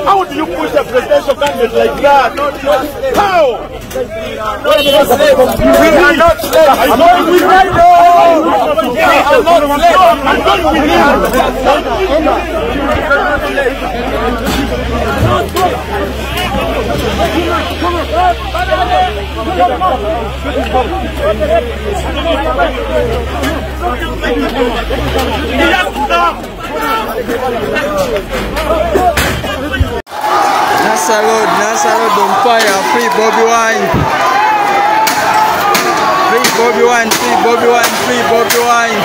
How do you push a presidential candidate like that? How? We are not slaves. I'm going with you. Nassalod on fire, free Bobby Wine. Free Bobby Wine, free Bobby Wine, free Bobby Wine.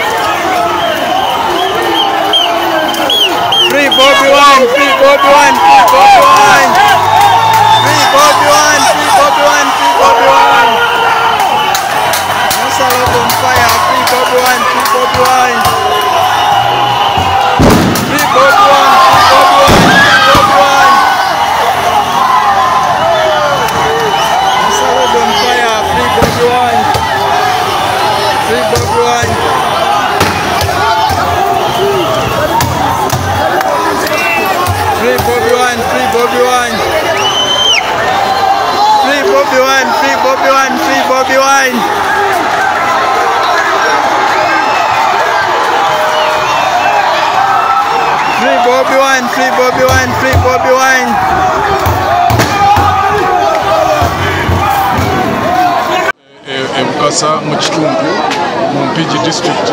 Free Bobby Wine, free Bobby Wine, free Bobby Wine. Free Bobby Wine, free Bobby Wine, free Bobby Wine. Nassalod on fire, free Bobby Wine, free Bobby Wine. Free Bobby Wine, free Bobby Wine, free Bobby Wine. Nassalod on fire, free Bobby Wine. Free Bobby Wine. Free Bobby Wine, free Bobby Wine. Free Bobby Wine, free Bobby Wine, free Bobby Wine. Free Bobby Wine, free Bobby Wine, free Bobby Wine. Mukasa mu kitundu mu Mpigi district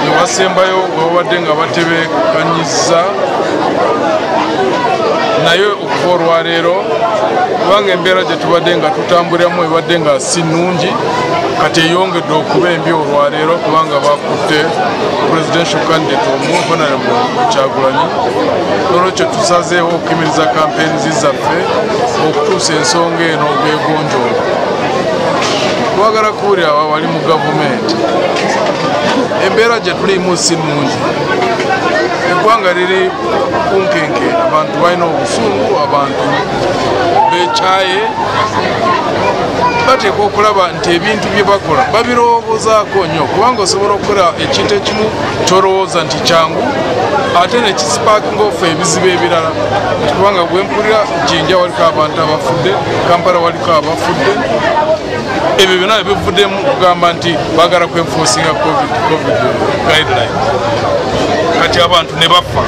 ne wasembayo wabadde nga batebekanyiza naye okuva olwaleero kubanga embeera gye tubadde nga tutambuliramu ebadde nga si nnungi kati eyongedde okuba embi olwaleero kubanga bakutte presidential candidate omu Honorable Kyagulanyi. N'olwekyo tusazeewo okukimiriza campaigns zaffe okutuusa ensonga eno obwegonjoola. Twagala kuwulira wali mu gavumenti embeera gye tulimu si nnungi. Eggwanga liri kunkenke, abantu balina obusungu, abantu beekyaye. Bateekwa okulaba nti ebintu bye bakola babirowoozaako nnyo kubanga osobola okukola ekintu ekimu ky'olowooza nti kyangu ate ne kisipaakinga ofa ebizibu ebirala. Kubanga bwe mpulira Jinja waliko abantu abafudde, Kampala waliko abafudde. Ebyo byonna bivuddemu kugamba nti baagala kwenforcinga covid guideline. Kati abantu ne bafa.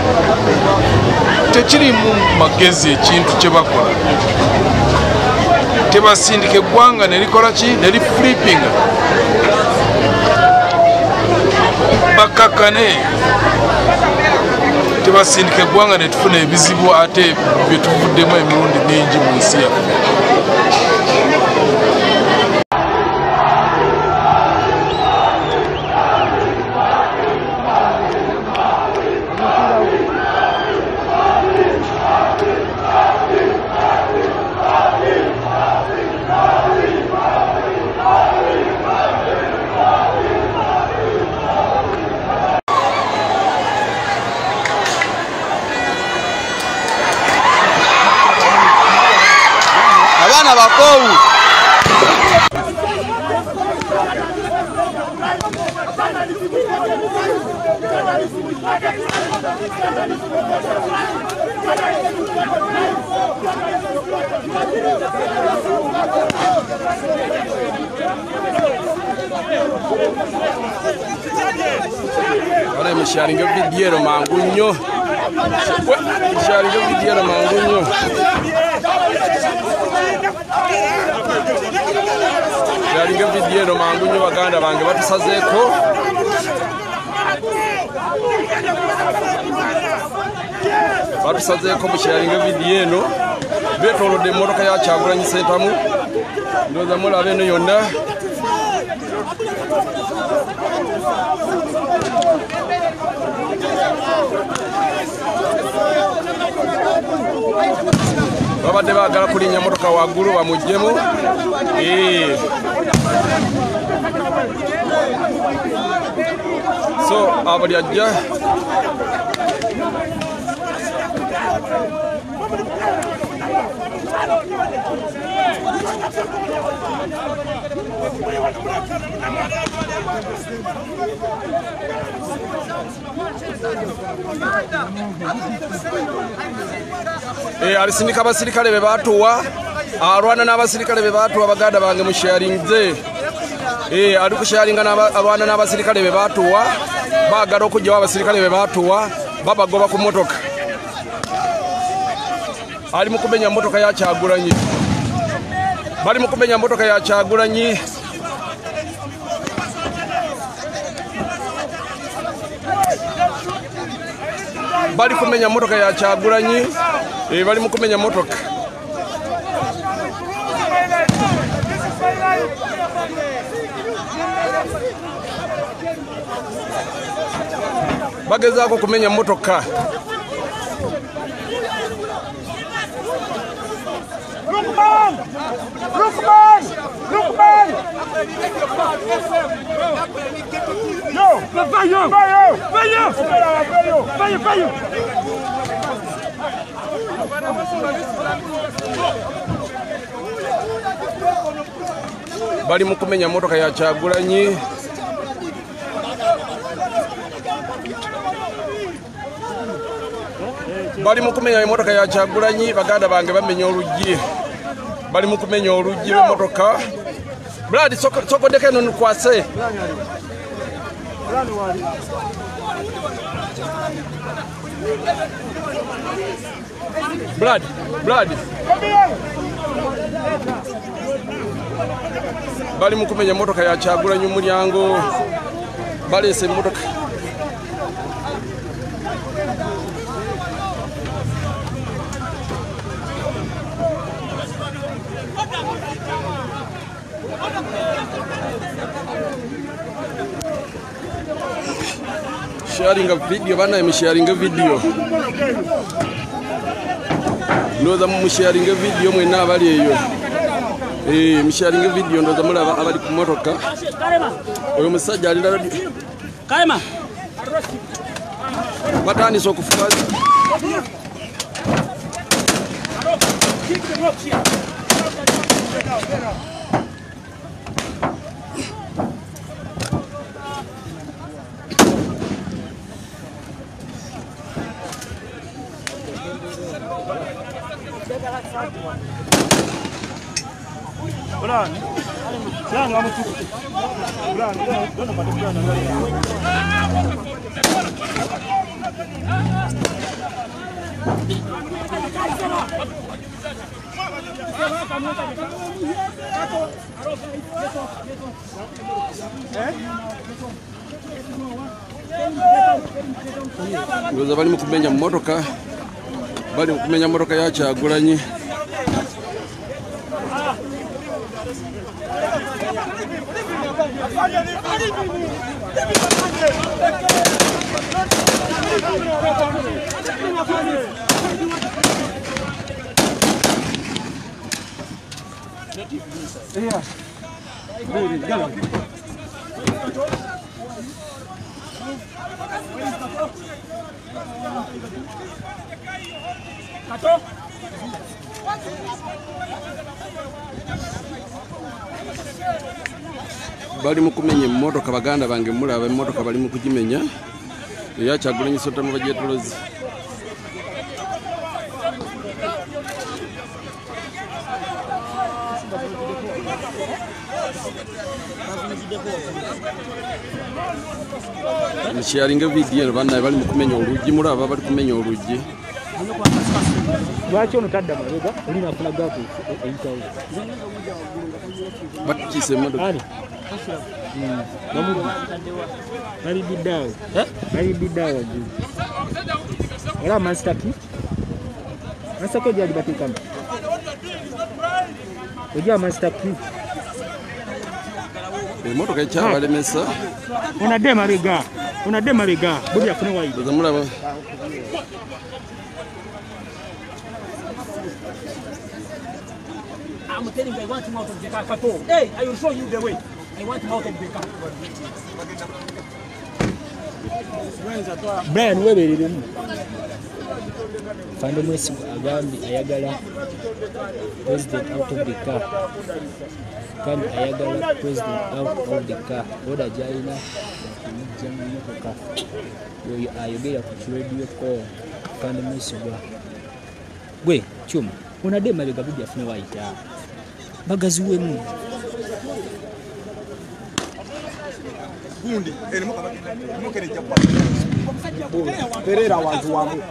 Tekirimu magezi ekintu kye bakola. Tebasindika eggwanga ne likola ki? Ne liflippinga. Bakakane. Tebasindika eggwanga ne tufuna ebizibu ate bye tuvuddemu emirundi mingi mu nsi yaffe. Ora misharinga vidiero mangunyo. Misharinga vidiero mangunyo. Misharinga vidiero mangunyo baganda bange batusazeko. Batusazeko misharinga vidiero. Betolo de motoka ya Kyagulanyi Ssentamu. Ndoza mulabe no yonna. Babadde baagala kulinnya motoka waggulu bamuggyemu. So abo lyajja alisindika abasirikale be batuwa alwana n'abasirikale be batuwa baganda bange mu sharing ze ali ku sharing alwana n'abasirikale be batuwa bagala okujjawo abasirikale be batuwa babagoba ku motoka ali mu kumenya motoka ya Kyagulanyi bali mu kumenya motoka ya Kyagulanyi bali kumenya motoka ya Kyagulanyi bali mu kumenya motoka bagezaako kumenya motoka bali mu kumenya motoka ya Kyagulanyi bali mu kumenya motoka ya Kyagulanyi baganda bange bamenya oluggi bali mu kumenya oluggi lw'emmotoka Brad sokodeko eno nkwase Brad bali mu kumenya motoka ya Kyagulanyi umulyango balese motoka sharing a video bana sharing a video ndoza mu sharing a video mwena abali eyo sharing a video ndoza mulaba abali ku motoka oyo musajja ali ndala kalema batani sokufukaza bali mu kumenya motoka bali mu kumenya motoka ya Kyagulanyi bali mu kumenya motoka baganda bange mulaba motoka bali mu kugimenya ya Kyagulanyi sota mu bajetolozi sharinga video bana bali mu kumenya oluggi mulaba bali kumenya oluggi lwaki ono tadda mabega olina afulagaku eyitawo bakise motoka bali bidawo era mansitaki ojali batekamo ojja mansitaki motoka ekyabalemesa onadde mabega buli afune wayido mulaba I'm telling you, I want him out of the car. Hey, I will show you the way. I want him out of the car. Brian, where are you? Fande Mwesigwa agambye ayagala president out of the car kandi ayagala president out of the car oda gyalina kumujja mu motoka oyo ayogera ku radio call Fande Mwesigwa gwe cyuma onadde mabega bujja afune wayita bagaziwemu gundi erimu mukere jja kwa terera watu wamu